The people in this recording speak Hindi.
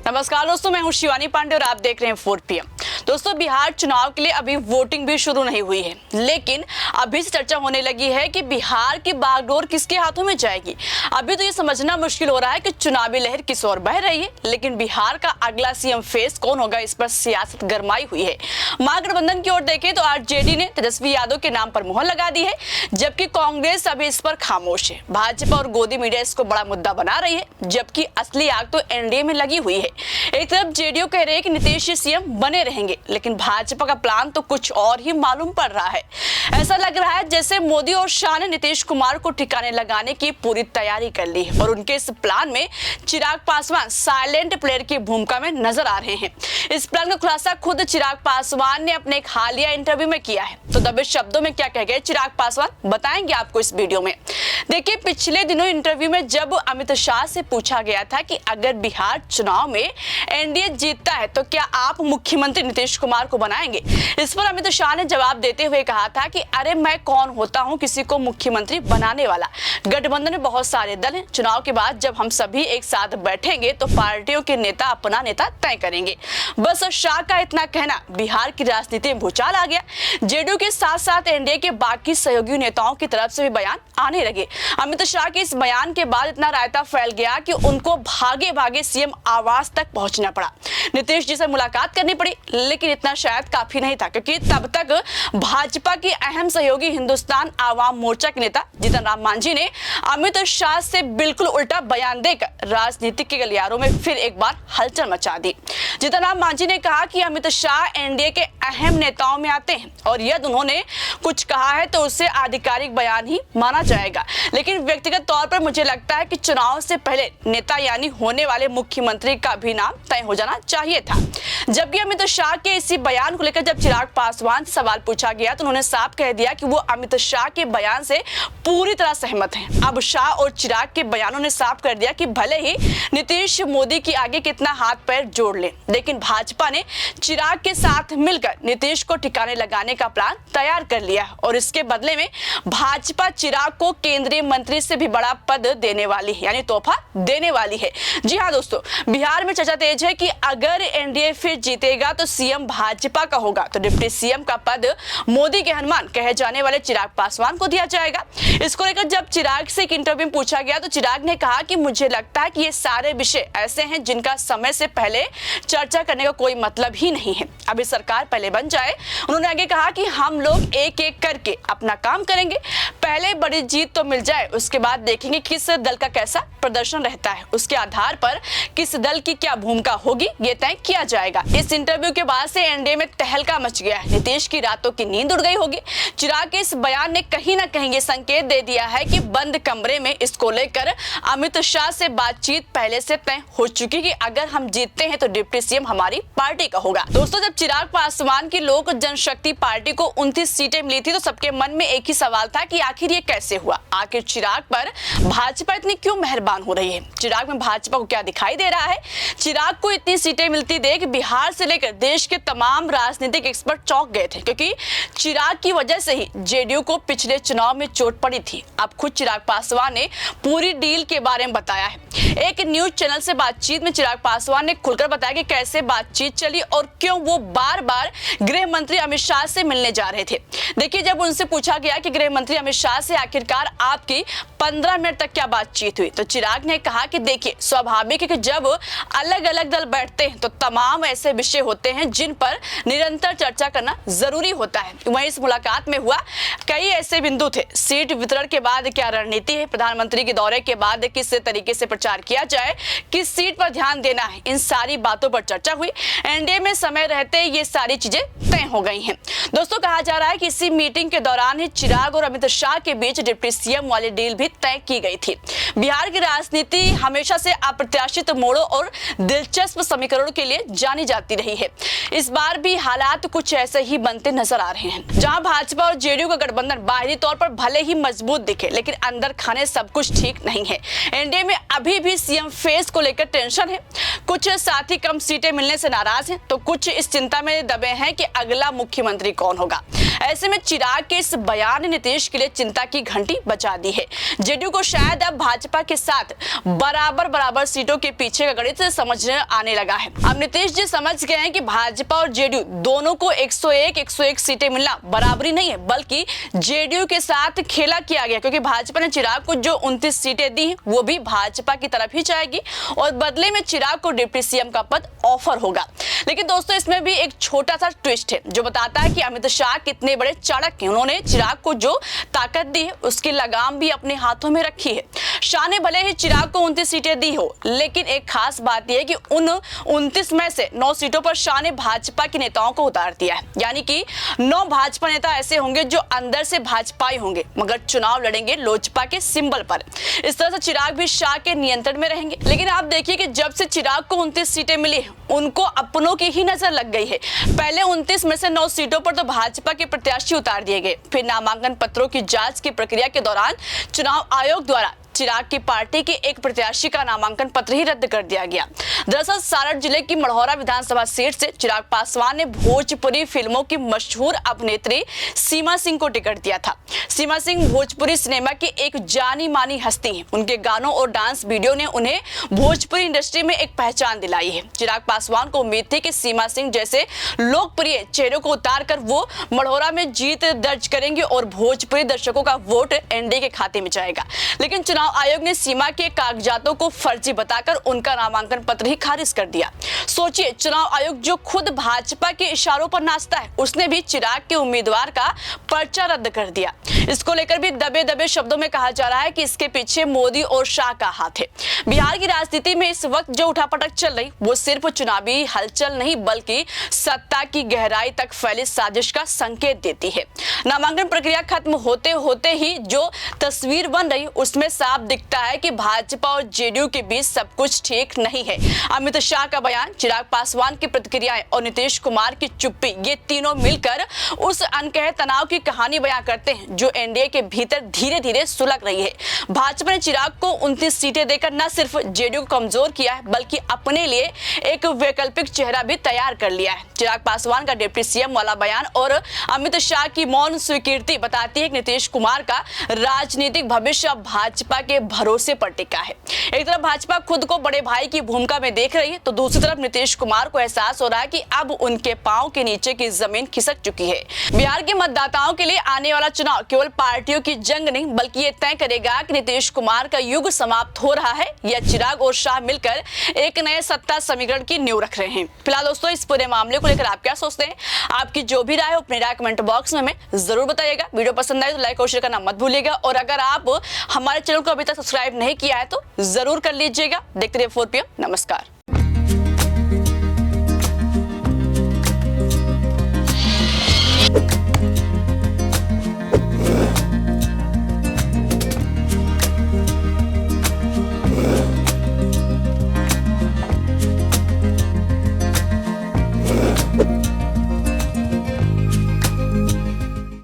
नमस्कार दोस्तों, मैं हूं शिवानी पांडे और आप देख रहे हैं 4 PM। दोस्तों, बिहार चुनाव के लिए अभी वोटिंग भी शुरू नहीं हुई है, लेकिन अभी से चर्चा होने लगी है कि बिहार की बागडोर किसके हाथों में जाएगी। अभी तो ये समझना मुश्किल हो रहा है कि चुनावी लहर किस ओर बह रही है, लेकिन बिहार का अगला सीएम फेस कौन होगा, इस पर सियासत गरमाई हुई है। महागठबंधन की ओर देखें तो आरजेडी ने तेजस्वी यादव के नाम पर मुहर लगा दी है, जबकि कांग्रेस अभी इस पर खामोश है। भाजपा और गोदी मीडिया इसको बड़ा मुद्दा बना रही है, जबकि असली आग तो एनडीए में लगी हुई है। एक तरफ जेडीयू कह रहे हैं कि नीतीश सीएम बने रहेंगे, लेकिन भाजपा का प्लान तो कुछ और ही मालूम पड़ रहा है। ऐसा लग रहा है जैसे मोदी और शाह ने नीतीश कुमार को ठिकाने लगाने की पूरी तैयारी कर ली है और उनके इस प्लान में चिराग पासवान साइलेंट प्लेयर की भूमिका में नजर आ रहे हैं। इस प्लान का खुलासा खुद चिराग पासवान ने अपने एक हालिया इंटरव्यू में किया है। तो दबे शब्दों में क्या कह गए चिराग पासवान, बताएंगे आपको इस वीडियो में। देखिए, पिछले दिनों इंटरव्यू में जब अमित शाह से पूछा गया था कि अगर बिहार चुनाव में एनडीए जीतता है तो क्या आप मुख्यमंत्री नीतीश कुमार को बनाएंगे। इस पर अमित शाह ने जवाब देते हुए कहा था कि अरे मैं कौन होता हूं किसी को मुख्यमंत्री बनाने वाला। गठबंधन में बहुत सारे दल हैं, चुनाव के बाद जब हम सभी एक साथ बैठेंगे तो पार्टियों के नेता अपना नेता तय करेंगे। बस शाह का इतना कहना बिहार की राजनीति में भूचाल आ गया। जेडीयू के साथ साथ एनडीए के बाकी सहयोगी नेताओं की तरफ से भी बयान आने लगे। अमित शाह के इस बयान के बाद इतना रायता फैल गया कि उनको भागे भागे सीएम आवास तक पहुंचना पड़ा, नीतीश जी से मुलाकात करनी पड़ी। लेकिन इतना शायद काफी नहीं था, क्योंकि तब तक भाजपा की अहम सहयोगी हिंदुस्तान आवाम मोर्चा के नेता जीतन राम मांझी ने अमित शाह से बिल्कुल उल्टा बयान देकर राजनीति के गलियारों में फिर एक बार हलचल मचा दी। जीतन राम मांझी ने कहा कि अमित शाह एनडीए के अहम नेताओं में आते हैं और यदि उन्होंने कुछ कहा है तो उसे आधिकारिक बयान ही माना जाएगा। लेकिन व्यक्तिगत तौर पर मुझे लगता है कि चुनाव से पहले नेता यानी होने वाले मुख्यमंत्री का भी नाम तय हो जाना चाहिए था। जबकि अमित शाह के इसी बयान को लेकर जब चिराग पासवान से सवाल पूछा गया तो उन्होंने साफ कह दिया कि वो अमित शाह के बयान से पूरी तरह सहमत हैं। अब शाह और चिराग के बयानों ने साफ कर दिया कि भले ही नीतीश मोदी के आगे कितना हाथ पैर जोड़ ले, लेकिन भाजपा ने चिराग के साथ मिलकर नीतीश को ठिकाने लगाने का प्लान तैयार कर लिया और इसके बदले में भाजपा चिराग को केंद्रीय मंत्री से भी बड़ा पद देने वाली है, यानी तोहफा देने वाली है। जी हाँ दोस्तों, बिहार में चर्चा तेज है कि अगर एनडीए फिर जीतेगा तो सीएम भाजपा का होगा, तो डिप्टी सीएम का पद मोदी के हनुमान कहे जाने वाले चिराग पासवान को दिया जाएगा। इसको लेकर जब चिराग से एक इंटरव्यू में पूछा गया तो चिराग ने कहा कि मुझे लगता है कि ये सारे विषय ऐसे हैं जिनका समय से पहले चर्चा करने का कोई मतलब ही नहीं है। अभी सरकार पहले बन जाए। उन्होंने आगे कहा कि हम लोग एक एक करके अपना काम करेंगे, पहले बड़ी जीत तो मिल जाए, उसके बाद देखेंगे किस दल का कैसा प्रदर्शन रहता है, उसके आधार पर किस दल की क्या भूमिका होगी ये तय किया जाएगा। इस इंटरव्यू के बाद से एनडीए में तहलका मच गया है। नीतीश की रातों की नींद उड़ गई होगी। चिराग के इस बयान ने कहीं ना कहीं ये संकेत दे दिया है कि बंद कमरे में इसको लेकर अमित शाह से बातचीत पहले से तय हो चुकी कि अगर हम जीतते हैं तो डिप्टी सीएम हमारी पार्टी का होगा। दोस्तों, जब चिराग पासवान की लोक जनशक्ति पार्टी को 29 सीटें मिली थी तो सबके मन में एक ही सवाल था कि आखिर ये कैसे हुआ, आखिर चिराग पर भाजपा इतनी क्यों मेहरबान हो रही है, चिराग में भाजपा को क्या दिखाई दे रहा है। चिराग को इतनी सीटें मिलती देख बिहार से लेकर देश के तमाम राजनीतिक एक्सपर्ट चौंक गए थे, क्योंकि चिराग की वजह से ही जेडीयू को पिछले चुनाव में चोट पड़ी थी। अब खुद चिराग पासवान ने पूरी डील के बारे में बताया है। एक न्यूज चैनल से बातचीत में चिराग पासवान ने खुलकर बताया कि कैसे बातचीत चली और क्यों वो बार बार गृह मंत्री अमित शाह से मिलने जा रहे थे। देखिए, जब उनसे पूछा गया कि गृह मंत्री अमित शाह से आखिरकार आपकी 15 मिनट तक क्या बातचीत हुई, तो चिराग ने कहा कि देखिए, स्वाभाविक है कि जब अलग अलग दल बैठते हैं तो तमाम ऐसे विषय होते हैं जिन पर निरंतर चर्चा करना जरूरी होता है। वहीं इस मुलाकात में हुआ कई ऐसे बिंदु थे। सीट वितरण के बाद क्या रणनीति है, प्रधानमंत्री के दौरे के बाद किस तरीके से प्रचार किया जाए, किस सीट पर ध्यान देना है, इन सारी बातों पर चर्चा हुई। एनडीए में समय रहते ये सारी चीजें तय हो गई हैं। दोस्तों, कहा जा रहा है कि इसी मीटिंग के दौरान ही चिराग और अमित शाह के बीच डिप्टी सीएम वाली डील भी तय की गई थी। बिहार की राजनीति हमेशा से अप्रत्याशित मोड़ों और दिलचस्प समीकरणों के लिए जानी जाती रही है। इस बार भी हालात कुछ ऐसे ही बनते नजर आ रहे हैं, जहां भाजपा और जेडीयू का गठबंधन बाहरी तौर पर भले ही मजबूत दिखे, लेकिन अंदर खाने सब कुछ ठीक नहीं है। एनडीए में अभी भी सीएम फेस को लेकर टेंशन है। कुछ साथी कम सीटें मिलने से नाराज हैं, तो कुछ इस चिंता में दबे हैं कि अगला मुख्यमंत्री कौन होगा। ऐसे में चिराग के इस बयान ने नीतीश के लिए चिंता की घंटी बजा दी है। जेडीयू को शायद अब भाजपा के साथ बराबर सीटों के पीछे का गणित समझने आने लगा है। अब नीतीश जी समझ गए हैं कि भाजपा और जेडीयू दोनों को 101 सीटें मिलना बराबरी नहीं है, बल्कि जेडीयू के साथ खेला किया गया, क्योंकि भाजपा ने चिराग को जो 29 सीटें दी वो भी भाजपा की तरफ ही जाएगी और बदले में चिराग को डिप्टी सीएम का पद ऑफर होगा। लेकिन दोस्तों इसमें भी एक छोटा सा ट्विस्ट है जो बताता है कि अमित शाह कितने बड़े चाणक्य हैं। उन्होंने चिराग को जो ताकत दी है उसकी लगाम भी अपने हाथों में रखी है। शाह ने भले ही चिराग को 29 सीटें दी हो, लेकिन एक खास बात यह है कि उन 29 में से 9 सीटों पर शाह ने भाजपा के नेताओं को उतार दिया है। यानी कि 9 भाजपा नेता ऐसे होंगे जो अंदर से भाजपाई होंगे मगर चुनाव लड़ेंगे लोजपा के सिंबल पर। इस तरह से चिराग भी शाह के नियंत्रण में रहेंगे। लेकिन आप देखिए कि जब से चिराग को 29 सीटें मिली उनको अपनों की ही नजर लग गई है। पहले 29 में से 9 सीटों पर तो भाजपा के प्रत्याशी उतार दिए गए, फिर नामांकन पत्रों की जांच की प्रक्रिया के दौरान चुनाव आयोग द्वारा चिराग की पार्टी के एक प्रत्याशी का नामांकन पत्र ही रद्द कर दिया गया। दरअसल सारण जिले की मढ़ौरा विधानसभा सीट से चिराग पासवान ने भोजपुरी फिल्मों की मशहूर अभिनेत्री सीमा सिंह को टिकट दिया था। सीमा सिंह भोजपुरी सिनेमा की एक जानी मानी हस्ती हैं। उनके गानों और डांस वीडियो ने उन्हें भोजपुरी इंडस्ट्री में एक पहचान दिलाई है। चिराग पासवान को उम्मीद थी कि सीमा सिंह जैसे लोकप्रिय चेहरों को उतार कर वो मढ़ौरा में जीत दर्ज करेंगे और भोजपुरी दर्शकों का वोट एनडीए के खाते में जाएगा। लेकिन चुनाव आयोग ने सीमा के कागजातों को फर्जी बताकर उनका नामांकन पत्र ही खारिज कर दिया। सोचिए, चुनाव आयोग जो खुद भाजपा के इशारों पर नाचता है उसने भी चिराग के उम्मीदवार का पर्चा रद्द कर दिया। इसको लेकर भी दबे शब्दों में कहा जा रहा है कि इसके पीछे मोदी और शाह का हाथ है। बिहार की राजनीति में इस वक्त जो उठापटक चल रही वो सिर्फ चुनावी हलचल नहीं बल्कि सत्ता की गहराई तक फैली साजिश का संकेत देती है। नामांकन प्रक्रिया खत्म होते होते ही जो तस्वीर बन रही उसमें साफ दिखता है कि भाजपा और जेडीयू के बीच सब कुछ ठीक नहीं है। अमित शाह का बयान, चिराग पासवान की प्रतिक्रियाएं और नीतीश कुमार की चुप्पी, ये तीनों मिलकर उस अनकहे तनाव की कहानी बयां करते हैं जो एनडीए के भीतर धीरे धीरे सुलग रही है। भाजपा ने चिराग को 29 सीटें देकर न सिर्फ जेडीयू को कमजोर किया है बल्कि अपने लिए एक वैकल्पिक चेहरा भी तैयार कर लिया है। चिराग पासवान का डिप्टी सीएम वाला बयान और अमित शाह की मौन स्वीकृति बताती है कि नीतीश कुमार का राजनीतिक भविष्य अब भाजपा के भरोसे पर टिका है। एक तरफ भाजपा खुद को बड़े भाई की भूमिका में देख रही है तो दूसरी तरफ नीतीश कुमार को एहसास हो रहा है कि अब उनके पांव के नीचे की जमीन खिसक चुकी है। बिहार के मतदाताओं के लिए आने वाला चुनाव केवल पार्टियों की जंग नहीं बल्कि ये तय करेगा कि नीतीश कुमार का युग समाप्त हो रहा है या चिराग और शाह मिलकर एक नए सत्ता समीकरण की नींव रख रहे हैं। फिलहाल दोस्तों इस पूरे मामले को लेकर आप क्या सोचते हैं? आपकी जो भी राय हो अपनी राय कमेंट बॉक्स में हमें जरूर बताइएगा। वीडियो पसंद आए तो लाइक और शेयर करना मत भूलिएगा और अगर आप हमारे चैनल को अभी तक सब्सक्राइब नहीं किया है तो जरूर कर लीजिएगा। देखते रहिए 4PM। नमस्कार।